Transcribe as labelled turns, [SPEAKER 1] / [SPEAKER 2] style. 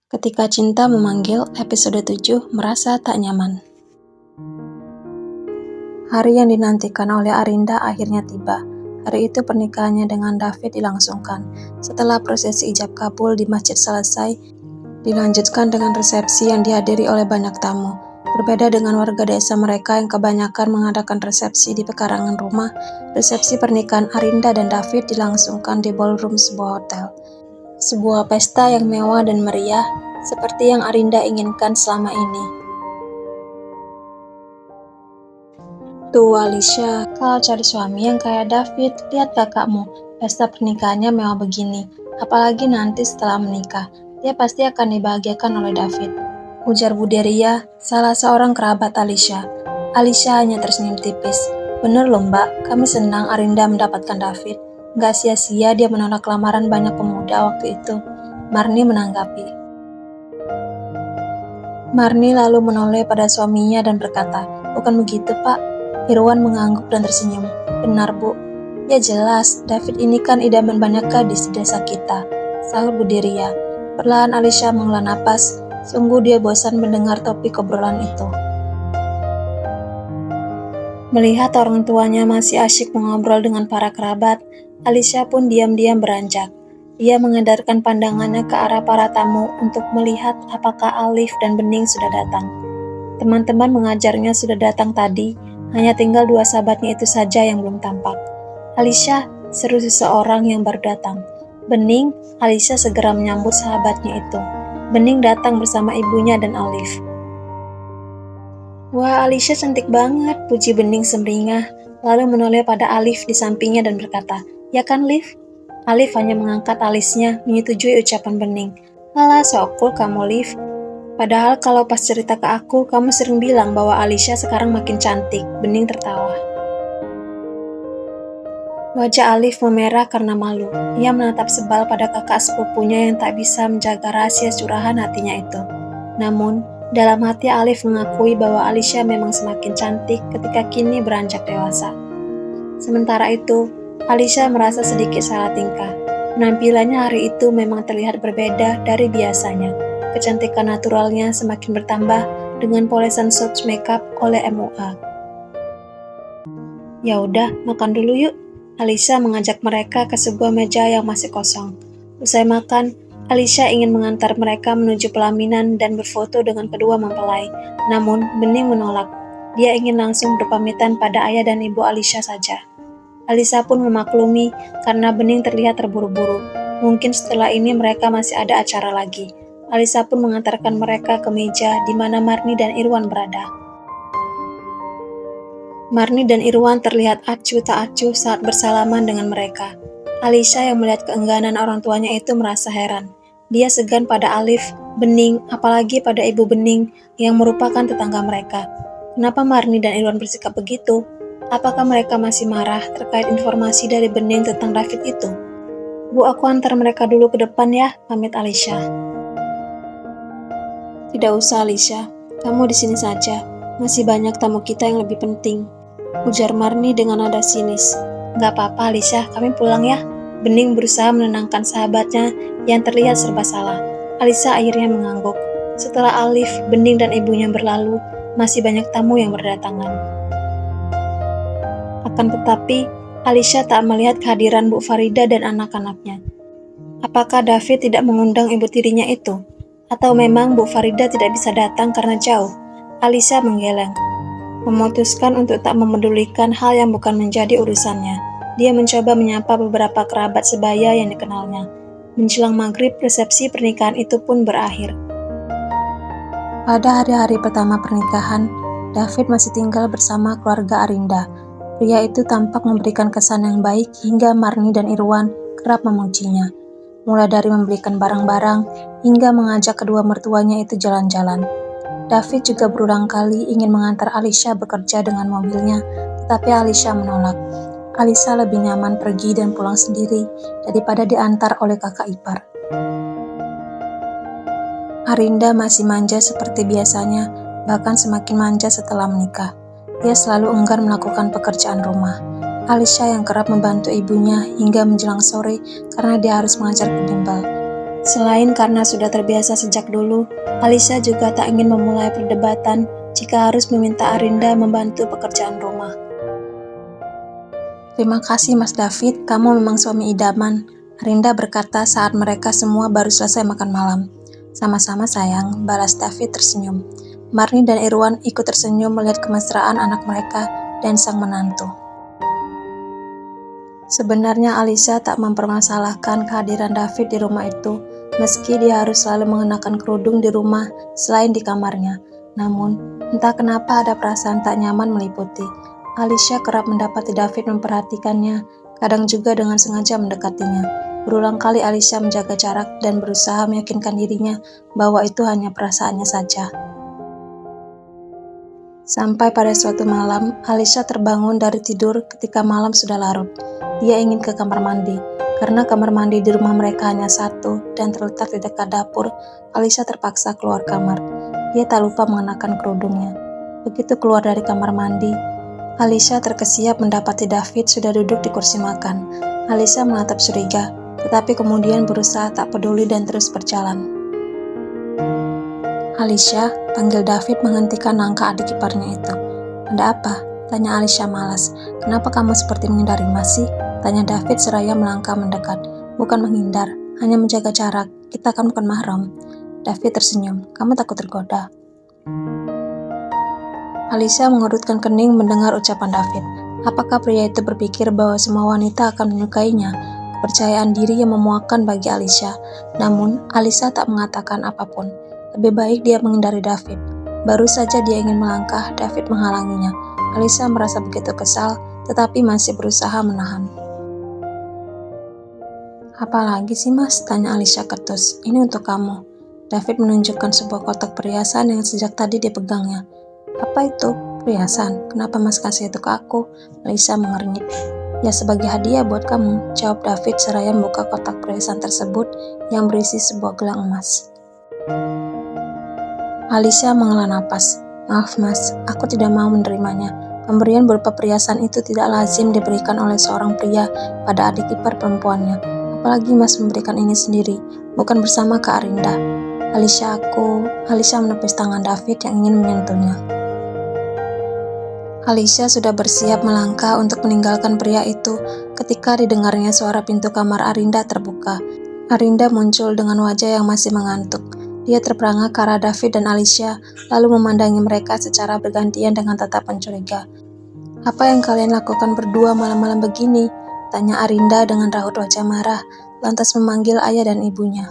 [SPEAKER 1] Ketika Cinta Memanggil, episode 7, Merasa Tak Nyaman. Hari yang dinantikan oleh Arinda akhirnya tiba. Hari itu pernikahannya dengan David dilangsungkan. Setelah prosesi ijab kabul di masjid selesai, dilanjutkan dengan resepsi yang dihadiri oleh banyak tamu. Berbeda dengan warga desa mereka yang kebanyakan mengadakan resepsi di pekarangan rumah, resepsi pernikahan Arinda dan David dilangsungkan di ballroom sebuah hotel. Sebuah pesta yang mewah dan meriah, seperti yang Arinda inginkan selama ini. Tuh Alicia, kalau cari suami yang kayak David, lihat kakakmu, pesta pernikahannya mewah begini. Apalagi nanti setelah menikah, dia pasti akan dibahagiakan oleh David. Ujar Bu Deria, salah seorang kerabat Alicia. Alicia hanya tersenyum tipis. Bener loh mbak, kami senang Arinda mendapatkan David. Gak sia-sia dia menolak lamaran banyak pemuda waktu itu. Marni menanggapi. Marni lalu menoleh pada suaminya dan berkata, bukan begitu pak. Irwan mengangguk dan tersenyum. Benar bu. Ya jelas, David ini kan idaman banyak gadis di desa kita. Sahut Bu Deria. Perlahan Alicia menghela napas. Sungguh dia bosan mendengar topik obrolan itu. Melihat orang tuanya masih asyik mengobrol dengan para kerabat, Alicia pun diam-diam beranjak. Dia mengedarkan pandangannya ke arah para tamu untuk melihat apakah Alif dan Bening sudah datang. Teman-teman mengajarnya sudah datang tadi, hanya tinggal dua sahabatnya itu saja yang belum tampak. Alicia, seru seseorang yang baru datang. Bening, Alicia segera menyambut sahabatnya itu. Bening datang bersama ibunya dan Alif. Wah, Alicia cantik banget, puji Bening semringah, lalu menoleh pada Alif di sampingnya dan berkata, ya kan Liv? Alif hanya mengangkat alisnya, menyetujui ucapan Bening. Alah, so cool kamu Liv. Padahal kalau pas cerita ke aku, kamu sering bilang bahwa Alicia sekarang makin cantik. Bening tertawa. Wajah Alif memerah karena malu. Ia menatap sebal pada kakak sepupunya yang tak bisa menjaga rahasia curahan hatinya itu. Namun, dalam hati Alif mengakui bahwa Alicia memang semakin cantik ketika kini beranjak dewasa. Sementara itu, Alicia merasa sedikit salah tingkah. Penampilannya hari itu memang terlihat berbeda dari biasanya. Kecantikan naturalnya semakin bertambah dengan polesan swatch makeup oleh MUA. Ya udah, makan dulu yuk. Alicia mengajak mereka ke sebuah meja yang masih kosong. Usai makan, Alicia ingin mengantar mereka menuju pelaminan dan berfoto dengan kedua mempelai. Namun, Bening menolak. Dia ingin langsung berpamitan pada ayah dan ibu Alicia saja. Alicia pun memaklumi karena Bening terlihat terburu-buru. Mungkin setelah ini mereka masih ada acara lagi. Alicia pun mengantarkan mereka ke meja di mana Marni dan Irwan berada. Marni dan Irwan terlihat acuh tak acuh saat bersalaman dengan mereka. Alicia yang melihat keengganan orang tuanya itu merasa heran. Dia segan pada Alif, Bening, apalagi pada ibu Bening yang merupakan tetangga mereka. Kenapa Marni dan Irwan bersikap begitu? Apakah mereka masih marah terkait informasi dari Bening tentang David itu? Bu, aku antar mereka dulu ke depan ya, pamit Alicia. Tidak usah Alicia, kamu di sini saja. Masih banyak tamu kita yang lebih penting. Ujar Marni dengan nada sinis. Gak apa-apa Alicia, kami pulang ya. Bening berusaha menenangkan sahabatnya yang terlihat serba salah. Alicia akhirnya mengangguk. Setelah Alif, Bening dan ibunya berlalu, masih banyak tamu yang berdatangan. Akan tetapi, Alicia tak melihat kehadiran Bu Farida dan anak-anaknya. Apakah David tidak mengundang ibu tirinya itu? Atau memang Bu Farida tidak bisa datang karena jauh? Alicia menggeleng. Memutuskan untuk tak memedulikan hal yang bukan menjadi urusannya. Dia mencoba menyapa beberapa kerabat sebaya yang dikenalnya. Menjelang maghrib, resepsi pernikahan itu pun berakhir. Pada hari-hari pertama pernikahan, David masih tinggal bersama keluarga Arinda. Pria itu tampak memberikan kesan yang baik hingga Marni dan Irwan kerap memujinya. Mulai dari membelikan barang-barang hingga mengajak kedua mertuanya itu jalan-jalan. David juga berulang kali ingin mengantar Alicia bekerja dengan mobilnya, tetapi Alicia menolak. Alicia lebih nyaman pergi dan pulang sendiri daripada diantar oleh kakak ipar. Arinda masih manja seperti biasanya, bahkan semakin manja setelah menikah. Dia selalu enggan melakukan pekerjaan rumah. Alicia yang kerap membantu ibunya hingga menjelang sore karena dia harus mengajar ke bimbel. Selain karena sudah terbiasa sejak dulu, Alicia juga tak ingin memulai perdebatan jika harus meminta Arinda membantu pekerjaan rumah. "Terima kasih Mas David, kamu memang suami idaman," Arinda berkata saat mereka semua baru selesai makan malam. "Sama-sama sayang," balas David tersenyum. Marni dan Irwan ikut tersenyum melihat kemesraan anak mereka dan sang menantu. Sebenarnya Alicia tak mempermasalahkan kehadiran David di rumah itu, meski dia harus selalu mengenakan kerudung di rumah selain di kamarnya. Namun, entah kenapa ada perasaan tak nyaman meliputi. Alicia kerap mendapati David memperhatikannya, kadang juga dengan sengaja mendekatinya. Berulang kali Alicia menjaga jarak dan berusaha meyakinkan dirinya bahwa itu hanya perasaannya saja. Sampai pada suatu malam, Alicia terbangun dari tidur ketika malam sudah larut. Dia ingin ke kamar mandi. Karena kamar mandi di rumah mereka hanya satu dan terletak di dekat dapur, Alicia terpaksa keluar kamar. Dia tak lupa mengenakan kerudungnya. Begitu keluar dari kamar mandi, Alicia terkesiap mendapati David sudah duduk di kursi makan. Alicia menatap curiga, tetapi kemudian berusaha tak peduli dan terus berjalan. "Alicia," panggil David menghentikan langkah adik iparnya itu. "Ada apa?" tanya Alicia malas. "Kenapa kamu seperti menghindari Mas sih?" tanya David seraya melangkah mendekat. "Bukan menghindar, hanya menjaga jarak. Kita kan bukan mahram." David tersenyum. "Kamu takut tergoda?" Alicia mengerutkan kening mendengar ucapan David. Apakah pria itu berpikir bahwa semua wanita akan menyukainya? Kepercayaan diri yang memuakkan bagi Alicia. Namun, Alicia tak mengatakan apapun. Lebih baik dia menghindari David. Baru saja dia ingin melangkah, David menghalanginya. Alicia merasa begitu kesal, tetapi masih berusaha menahan. "Apa lagi sih Mas?" tanya Alicia ketus. "Ini untuk kamu." David menunjukkan sebuah kotak perhiasan yang sejak tadi dipegangnya. "Apa itu? Perhiasan? Kenapa Mas kasih itu ke aku?" Alicia mengernyit. "Ya sebagai hadiah buat kamu," jawab David seraya membuka kotak perhiasan tersebut yang berisi sebuah gelang emas. Alicia menghela napas. "Maaf Mas, aku tidak mau menerimanya. Pemberian berupa perhiasan itu tidak lazim diberikan oleh seorang pria pada adik ipar perempuannya. Apalagi Mas memberikan ini sendiri, bukan bersama Kak Arinda." Alicia menepis tangan David yang ingin menyentuhnya. Alicia sudah bersiap melangkah untuk meninggalkan pria itu ketika didengarnya suara pintu kamar Arinda terbuka. Arinda muncul dengan wajah yang masih mengantuk. Dia terperangah ke arah David dan Alicia, lalu memandangi mereka secara bergantian dengan tatapan curiga. "Apa yang kalian lakukan berdua malam-malam begini?" tanya Arinda dengan raut wajah marah, lantas memanggil ayah dan ibunya.